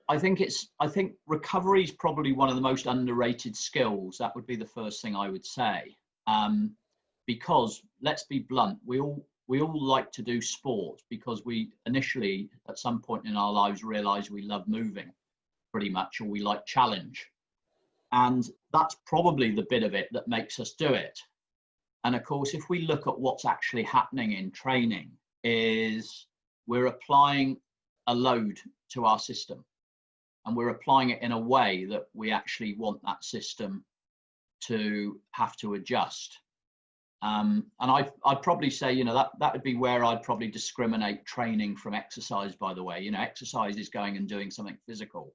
I think recovery is probably one of the most underrated skills. That would be the first thing I would say. Because let's be blunt, we all like to do sport because we initially at some point in our lives realize we love moving pretty much, or we like challenge. And that's probably the bit of it that makes us do it. And of course, if we look at what's actually happening in training, is we're applying a load to our system, and we're applying it in a way that we actually want that system to have to adjust. And I'd probably say, you know, that would be where I'd probably discriminate training from exercise, by the way. You know, exercise is going and doing something physical,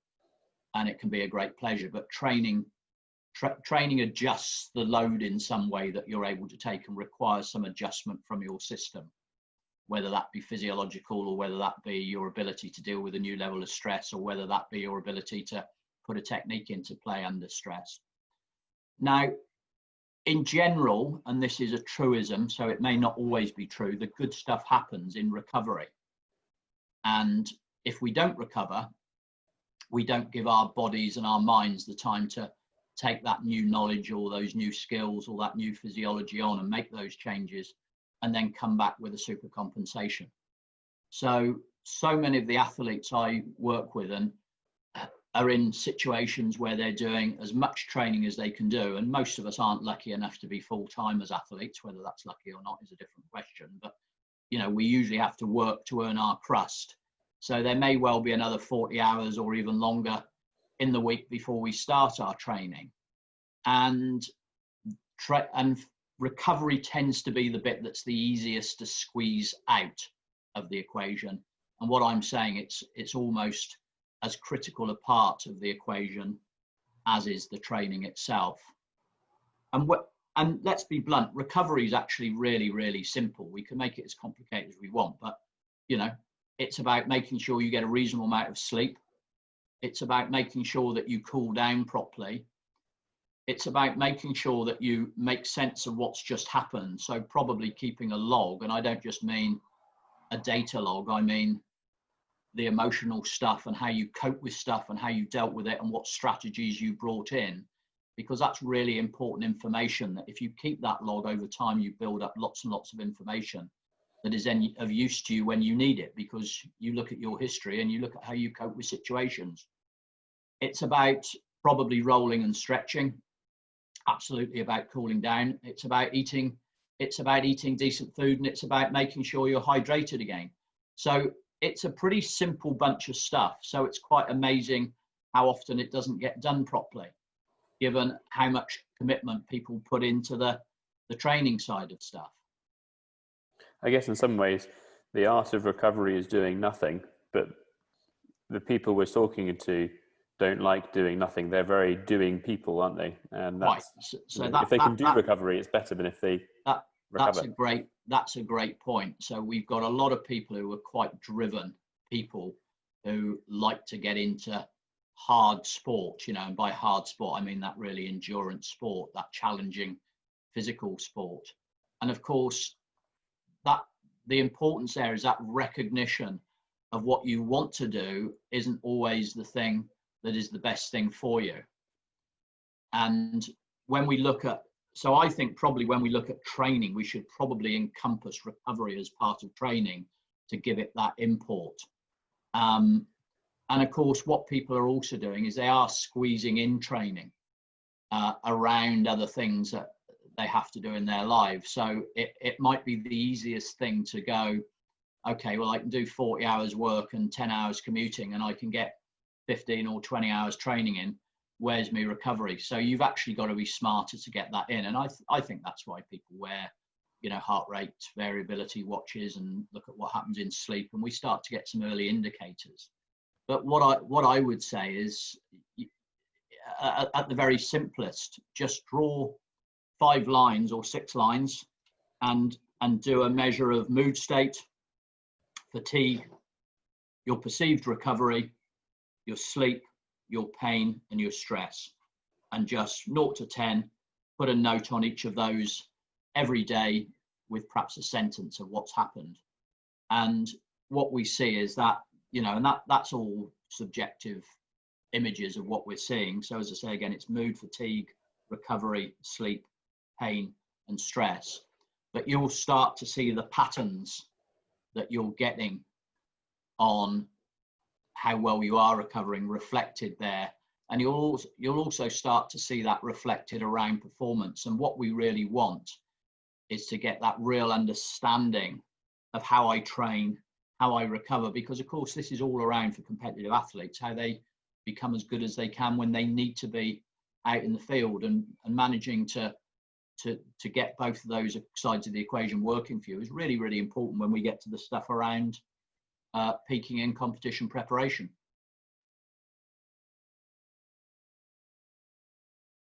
and it can be a great pleasure, but training adjusts the load in some way that you're able to take, and requires some adjustment from your system, whether that be physiological, or whether that be your ability to deal with a new level of stress, or whether that be your ability to put a technique into play under stress. Now, in general, and this is a truism, so it may not always be true, the good stuff happens in recovery. And if we don't recover, we don't give our bodies and our minds the time to take that new knowledge, or those new skills, or that new physiology on, and make those changes, and then come back with a super compensation. So many of the athletes I work with and are in situations where they're doing as much training as they can do. And most of us aren't lucky enough to be full-time as athletes. Whether that's lucky or not is a different question. But, you know, we usually have to work to earn our crust. So there may well be another 40 hours or even longer in the week before we start our training. And recovery tends to be the bit that's the easiest to squeeze out of the equation. And what I'm saying, it's almost as critical a part of the equation as is the training itself. And let's be blunt, recovery is actually really, really simple. We can make it as complicated as we want, but you know, it's about making sure you get a reasonable amount of sleep. It's about making sure that you cool down properly. It's about making sure that you make sense of what's just happened. So probably keeping a log, and I don't just mean a data log, I mean the emotional stuff and how you cope with stuff and how you dealt with it and what strategies you brought in, because that's really important information. That if you keep that log over time, you build up lots and lots of information that is then of use to you when you need it, because you look at your history and you look at how you cope with situations. It's about probably rolling and stretching, absolutely about cooling down. It's about eating decent food, and it's about making sure you're hydrated again. So it's a pretty simple bunch of stuff. So it's quite amazing how often it doesn't get done properly, given how much commitment people put into the training side of stuff. I guess in some ways, the art of recovery is doing nothing, but the people we're talking to don't like doing nothing. They're very doing people, aren't they? And that's, right. So if they can do recovery, it's better than if they recover. That's a great point. So we've got a lot of people who are quite driven people who like to get into hard sport, you know, and by hard sport, I mean that really endurance sport, that challenging physical sport. And of course, that the importance there is that recognition of what you want to do isn't always the thing that is the best thing for you. And when we look at, so I think probably when we look at training, we should probably encompass recovery as part of training to give it that import. And of course, what people are also doing is they are squeezing in training around other things that they have to do in their lives. So it might be the easiest thing to go, okay, well, I can do 40 hours work and 10 hours commuting, and I can get 15 or 20 hours training in. Where's my recovery? So you've actually got to be smarter to get that in. And I think that's why people wear, you know, heart rate variability watches and look at what happens in sleep, and we start to get some early indicators. But what I would say is, at the very simplest, just draw 5 lines or 6 lines and do a measure of mood state, fatigue, your perceived recovery, your sleep, your pain, and your stress, and just 0 to 10, put a note on each of those every day with perhaps a sentence of what's happened. And what we see is that, you know, and that's all subjective images of what we're seeing. So as I say again, it's mood, fatigue, recovery, sleep, pain, and stress. But you'll start to see the patterns that you're getting on how well you are recovering reflected there. And you'll also start to see that reflected around performance. And what we really want is to get that real understanding of how I train, how I recover, because of course this is all around for competitive athletes, how they become as good as they can when they need to be out in the field, and managing to get both of those sides of the equation working for you is really, really important when we get to the stuff around peaking in competition preparation.